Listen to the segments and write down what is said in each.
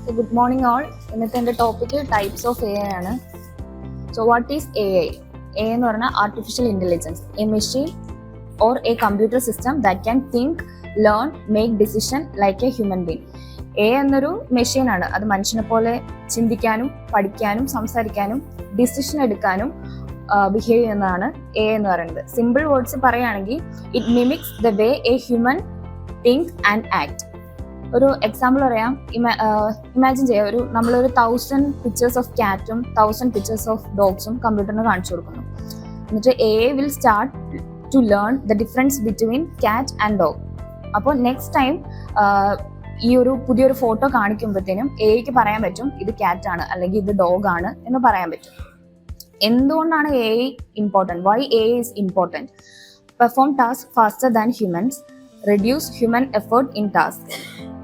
Good morning all. ഇന്നത്തെ എൻ്റെ topic types of A I ആണ്. So what is A I? A എന്ന് പറഞ്ഞാൽ artificial intelligence, a machine or a computer system that can think, learn, make decision like a human being. A എന്നൊരു മെഷീനാണ്. അത് മനുഷ്യനെ പോലെ ചിന്തിക്കാനും പഠിക്കാനും സംസാരിക്കാനും ഡിസിഷൻ എടുക്കാനും ബിഹേവ് ചെയ്യുന്നതാണ് എ എന്ന് പറയുന്നത്. സിമ്പിൾ വേർഡ്സ് പറയുകയാണെങ്കിൽ it mimics the way a human think and act. ഒരു എക്സാമ്പിൾ പറയാം. ഇമാജിൻ ചെയ്യാം, നമ്മളൊരു 1000 പിക്ചേഴ്സ് ഓഫ് ക്യാറ്റും 1000 പിക്ചേഴ്സ് ഓഫ് ഡോഗ്സും കമ്പ്യൂട്ടറിന് കാണിച്ചു കൊടുക്കുന്നു. എന്നിട്ട് A will start to learn the difference between cat and dog. അപ്പോൾ നെക്സ്റ്റ് ടൈം ഈ ഒരു പുതിയൊരു ഫോട്ടോ കാണിക്കുമ്പോഴത്തേനും എക്ക് പറയാൻ പറ്റും ഇത് ക്യാറ്റ് ആണ് അല്ലെങ്കിൽ ഇത് ഡോഗ് ആണ് എന്ന് പറയാൻ പറ്റും. എന്തുകൊണ്ടാണ് A important? Why A is important? Perform task faster than humans, reduce human effort in task.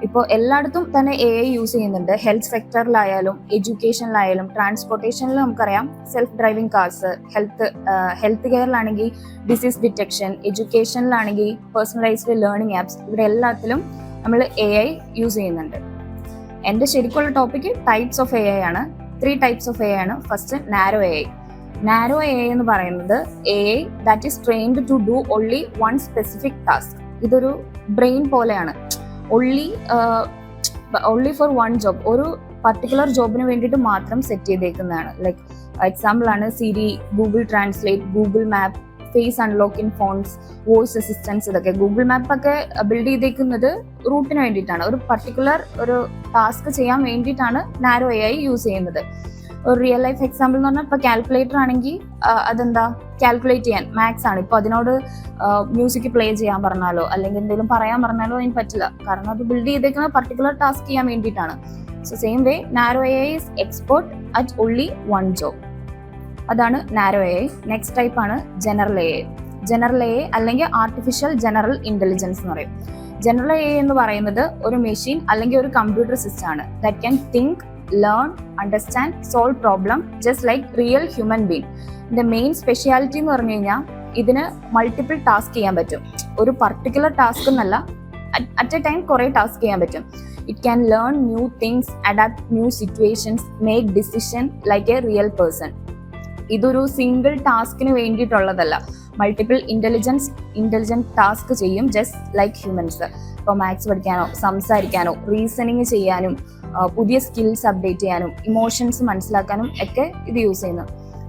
ഇപ്പോൾ എല്ലായിടത്തും തന്നെ എ ഐ യൂസ് ചെയ്യുന്നുണ്ട്. ഹെൽത്ത് സെക്ടറിലായാലും എഡ്യൂക്കേഷനിലായാലും ട്രാൻസ്പോർട്ടേഷനിൽ നമുക്കറിയാം സെൽഫ് ഡ്രൈവിംഗ് കാർസ്, ഹെൽത്ത് കെയറിലാണെങ്കിൽ ഡിസീസ് ഡിറ്റക്ഷൻ, എഡ്യൂക്കേഷനിലാണെങ്കിൽ പേഴ്സണലൈസ്ഡ് ലേണിംഗ് ആപ്സ്, ഇവിടെ എല്ലാത്തിലും നമ്മൾ എ ഐ യൂസ് ചെയ്യുന്നുണ്ട്. എൻ്റെ ശരിക്കുള്ള topic types of A I ആണ്. 3 ടൈപ്സ് ഓഫ് എ ഐ ആണ്. First narrow A I. Narrow A I എന്ന് പറയുന്നത് A I that is trained to do only one specific task. ഇതൊരു ബ്രെയിൻ പോലെയാണ്. Only for one job, ഒരു particular ജോബിന് വേണ്ടിയിട്ട് മാത്രം സെറ്റ് ചെയ്തേക്കുന്നതാണ്. ലൈക്ക് എക്സാമ്പിൾ ആണ് Siri, Google translate, Google map, face unlock in phones, voice assistance. ഇതൊക്കെ Google map ഒക്കെ ബിൽഡ് ചെയ്തേക്കുന്നത് റൂട്ടിന് വേണ്ടിയിട്ടാണ്. ഒരു പർട്ടിക്കുലർ ഒരു ടാസ്ക് ചെയ്യാൻ വേണ്ടിയിട്ടാണ് നാരോ എ ഐ യൂസ് ചെയ്യുന്നത്. ഒരു റിയൽ ലൈഫ് എക്സാമ്പിൾ എന്ന് പറഞ്ഞാൽ ഇപ്പോൾ കാൽക്കുലേറ്റർ ആണെങ്കിൽ അതെന്താ, കാൽക്കുലേറ്റ് ചെയ്യാൻ മാത്സ് ആണ്. ഇപ്പോൾ അതിനോട് മ്യൂസിക് പ്ലേ ചെയ്യാൻ പറഞ്ഞാലോ അല്ലെങ്കിൽ എന്തെങ്കിലും പറയാൻ പറഞ്ഞാലോ അതിന് പറ്റില്ല. കാരണം അത് ബിൽഡ് ചെയ്തേക്കുന്നത് പർട്ടിക്കുലർ ടാസ്ക് ചെയ്യാൻ വേണ്ടിയിട്ടാണ്. So same way narrow A I is expert at only one job. അതാണ് narrow A I. Next type ആണ് general A I. General A I അല്ലെങ്കിൽ ആർട്ടിഫിഷ്യൽ ജനറൽ ഇന്റലിജൻസ് എന്ന് പറയും. ജനറൽ എ ഐ എന്ന് പറയുന്നത് ഒരു മെഷീൻ അല്ലെങ്കിൽ ഒരു കമ്പ്യൂട്ടർ സിസ്റ്റം ആണ് that can think, learn, understand, solve problem just like real human being. ഇതിന്റെ മെയിൻ സ്പെഷ്യാലിറ്റി എന്ന് പറഞ്ഞു കഴിഞ്ഞാൽ ഇതിന് മൾട്ടിപ്പിൾ ടാസ്ക് ചെയ്യാൻ പറ്റും. ഒരു പർട്ടിക്കുലർ ടാസ്ക് എന്നല്ല, അറ്റ് എ ടൈം കുറേ ടാസ്ക് ചെയ്യാൻ പറ്റും. It can learn new things, adapt new situations, make decision like A real person. ഇതൊരു സിംഗിൾ ടാസ്കിന് വേണ്ടിയിട്ടുള്ളതല്ല. മൾട്ടിപ്പിൾ ഇന്റലിജന്റ് ടാസ്ക് ചെയ്യും ജസ്റ്റ് ലൈക്ക് ഹ്യൂമൻസ്. ഇപ്പോൾ മാത്സ് പഠിക്കാനോ സംസാരിക്കാനോ റീസണിങ് ചെയ്യാനും പുതിയ സ്കിൽസ് അപ്ഡേറ്റ് ചെയ്യാനും ഇമോഷൻസ് മനസ്സിലാക്കാനും ഒക്കെ ഇത് യൂസ് ചെയ്യുന്നു.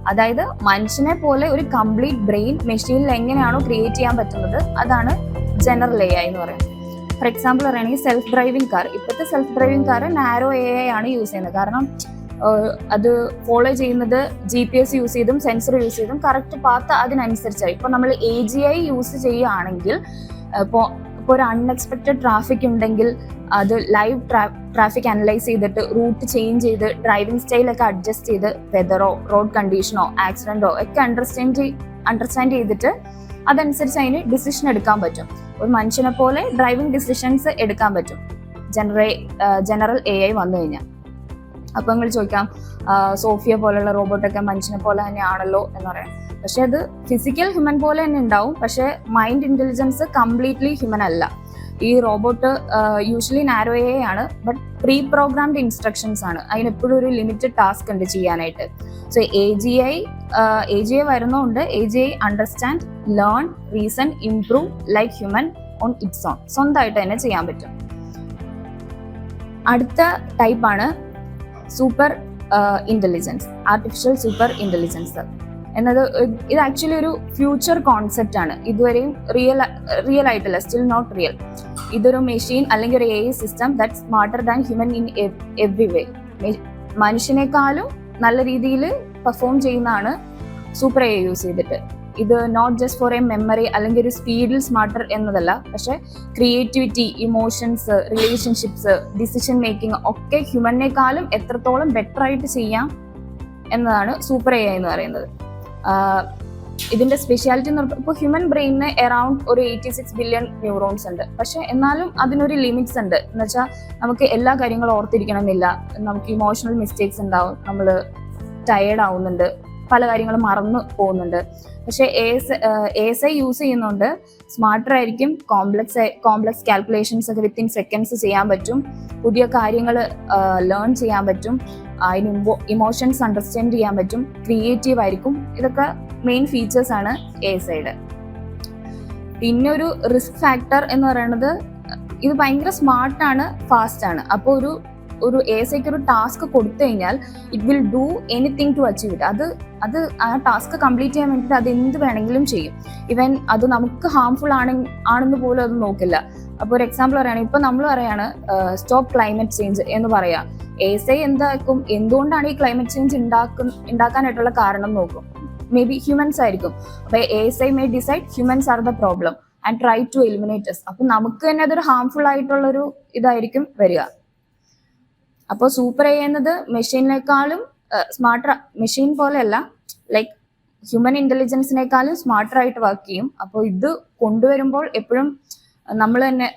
അതായത് മനുഷ്യനെ പോലെ ഒരു കംപ്ലീറ്റ് ബ്രെയിൻ മെഷീനിൽ എങ്ങനെയാണോ ക്രിയേറ്റ് ചെയ്യാൻ പറ്റുന്നത് അതാണ് ജനറൽ എ ഐ എന്ന് പറയുന്നത്. ഫോർ എക്സാമ്പിൾ പറയുകയാണെങ്കിൽ സെൽഫ് ഡ്രൈവിംഗ് കാർ. ഇപ്പോഴത്തെ self driving car narrow A I ആണ് യൂസ് ചെയ്യുന്നത്. കാരണം അത് ഫോളോ ചെയ്യുന്നത് GPS യൂസ് ചെയ്തും സെൻസർ യൂസ് ചെയ്തും കറക്റ്റ് പാത്ത് അതിനനുസരിച്ചായി. ഇപ്പോൾ നമ്മൾ AGI യൂസ് ചെയ്യുകയാണെങ്കിൽ ഇപ്പോൾ ഒരു അൺഎക്സ്പെക്റ്റഡ് ട്രാഫിക് ഉണ്ടെങ്കിൽ അത് ലൈവ് ട്രാഫിക് അനലൈസ് ചെയ്തിട്ട് റൂട്ട് ചേഞ്ച് ചെയ്ത് ഡ്രൈവിംഗ് സ്റ്റൈലൊക്കെ അഡ്ജസ്റ്റ് ചെയ്ത് വെതറോ റോഡ് കണ്ടീഷനോ ആക്സിഡന്റോ ഒക്കെ അണ്ടർസ്റ്റാൻഡ് ചെയ്തിട്ട് അതനുസരിച്ച് അതിന് ഡിസിഷൻ എടുക്കാൻ പറ്റും. ഒരു മനുഷ്യനെ പോലെ ഡ്രൈവിംഗ് ഡിസിഷൻസ് എടുക്കാൻ പറ്റും ജനറൽ എ ഐ വന്നു കഴിഞ്ഞാൽ. അപ്പോൾ നിങ്ങൾ ചോദിക്കാം, സോഫിയ പോലുള്ള റോബോട്ടൊക്കെ മനുഷ്യനെ പോലെ തന്നെയാണല്ലോ എന്ന് പറയാം. പക്ഷെ അത് ഫിസിക്കൽ ഹ്യൂമൻ പോലെ തന്നെ ഉണ്ടാവും. പക്ഷെ മൈൻഡ് ഇന്റലിജൻസ് കംപ്ലീറ്റ്ലി ഹ്യൂമൻ അല്ല. ഈ റോബോട്ട് യൂഷ്വലി നാരോ എ ആണ്, ബട്ട് പ്രീ പ്രോഗ്രാംഡ് ഇൻസ്ട്രക്ഷൻസ് ആണ്. അതിനെപ്പോഴും ഒരു ലിമിറ്റഡ് ടാസ്ക് ഉണ്ട് ചെയ്യാനായിട്ട്. സോ AGI വരുന്നതുകൊണ്ട് AGI understand, learn, reason, improve like human on its on. സ്വന്തമായിട്ട് തന്നെ ചെയ്യാൻ പറ്റും. അടുത്ത ടൈപ്പാണ് super intelligence, artificial super intelligence എന്നത്. ഇത് ആക്ച്വലി ഒരു ഫ്യൂച്ചർ കോൺസെപ്റ്റ് ആണ്. ഇതുവരെയും റിയൽ ആയിട്ടില്ല, സ്റ്റിൽ നോട്ട് റിയൽ. ഇതൊരു മെഷീൻ അല്ലെങ്കിൽ ഒരു AI system that smarter than human in every way. മനുഷ്യനേക്കാളും നല്ല രീതിയിൽ പെർഫോം ചെയ്യുന്നതാണ് സൂപ്പർ AI യൂസ് ചെയ്തിട്ട്. ഇത് not just for a memory അല്ലെങ്കിൽ ഒരു സ്പീഡിൽ സ്മാർട്ടർ എന്നതല്ല, പക്ഷെ creativity, emotions, relationships, decision making ഒക്കെ ഹ്യൂമനേക്കാളും എത്രത്തോളം ബെറ്റർ ആയിട്ട് ചെയ്യാം എന്നതാണ് സൂപ്പർ AI എന്ന് പറയുന്നത്. ഇതിന്റെ സ്പെഷ്യാലിറ്റി എന്ന് പറയുമ്പോൾ ഇപ്പോൾ ഹ്യൂമൻ ബ്രെയിനിന് അറൌണ്ട് ഒരു 86 ബില്യൺ ന്യൂറോൺസ് ഉണ്ട്. പക്ഷെ എന്നാലും അതിനൊരു ലിമിറ്റ്സ് ഉണ്ട്. എന്ന് വെച്ചാൽ നമുക്ക് എല്ലാ കാര്യങ്ങളും ഓർത്തിരിക്കണം എന്നില്ല. നമുക്ക് ഇമോഷണൽ മിസ്റ്റേക്സ് ഉണ്ടാവും, നമ്മൾ ടയേർഡ് ആവുന്നുണ്ട്, പല കാര്യങ്ങളും മറന്നു പോകുന്നുണ്ട്. പക്ഷെ ASI യൂസ് ചെയ്യുന്നുണ്ട് സ്മാർട്ടർ ആയിരിക്കും. കോംപ്ലക്സ് കാൽക്കുലേഷൻസ് ഒക്കെ വിത്തിൻ സെക്കൻഡ്സ് ചെയ്യാൻ പറ്റും. പുതിയ കാര്യങ്ങൾ ലേൺ ചെയ്യാൻ പറ്റും. അതിന് ഇമോഷൻസ് അണ്ടർസ്റ്റാൻഡ് ചെയ്യാൻ പറ്റും. ക്രിയേറ്റീവ് ആയിരിക്കും. ഇതൊക്കെ മെയിൻ ഫീച്ചേഴ്സ് ആണ് ASIയുടെ. പിന്നെ ഒരു റിസ്ക് ഫാക്ടർ എന്ന് പറയുന്നത് ഇത് ഭയങ്കര സ്മാർട്ടാണ്, ഫാസ്റ്റ് ആണ്. അപ്പോൾ ഒരു ASIക്ക് ഒരു ടാസ്ക് കൊടുത്തു കഴിഞ്ഞാൽ it will do anything to achieve it. അത് ആ ടാസ്ക് കംപ്ലീറ്റ് ചെയ്യാൻ വേണ്ടിയിട്ട് അത് എന്ത് വേണമെങ്കിലും ചെയ്യും. ഇവൻ അത് നമുക്ക് ഹാംഫുൾ ആണെന്ന് പോലും അത് നോക്കില്ല. അപ്പോൾ ഒരു എക്സാമ്പിൾ പറയുകയാണെങ്കിൽ ഇപ്പൊ നമ്മൾ പറയാണ് സ്റ്റോപ്പ് ക്ലൈമറ്റ് ചേഞ്ച് എന്ന് പറയാം. ASI എന്താക്കും, എന്തുകൊണ്ടാണ് ഈ ക്ലൈമറ്റ് ചേഞ്ച് ഉണ്ടാക്കാനായിട്ടുള്ള കാരണം നോക്കും. മേ ബി ഹ്യൂമൻസ് ആയിരിക്കും. അപ്പൊ ASI may decide humans are the problem and try to eliminate us. അപ്പൊ നമുക്ക് തന്നെ അതൊരു ഹാംഫുൾ ആയിട്ടുള്ളൊരു ഇതായിരിക്കും വരിക. അപ്പോൾ സൂപ്പർ AI എന്നത് മെഷീനേക്കാളും സ്മാർട്ടർ, മെഷീൻ പോലെയല്ല, ലൈക്ക് ഹ്യൂമൻ ഇന്റലിജൻസിനേക്കാളും സ്മാർട്ടർ ആയിട്ട് വർക്ക് ചെയ്യും. അപ്പോൾ ഇത് കൊണ്ടുവരുമ്പോൾ എപ്പോഴും നമ്മൾ തന്നെ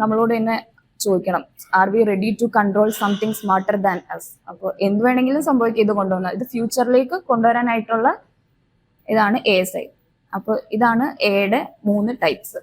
നമ്മളോട് തന്നെ ചോദിക്കണം, are we ready to control something smarter than us. അപ്പോൾ എന്ത് വേണമെങ്കിലും സംഭവിക്കും ഇത് കൊണ്ടുവന്നാൽ. ഇത് ഫ്യൂച്ചറിലേക്ക് കൊണ്ടുവരാനായിട്ടുള്ള ഇതാണ് ASI. അപ്പോൾ ഇതാണ് എയുടെ 3 ടൈപ്സ്.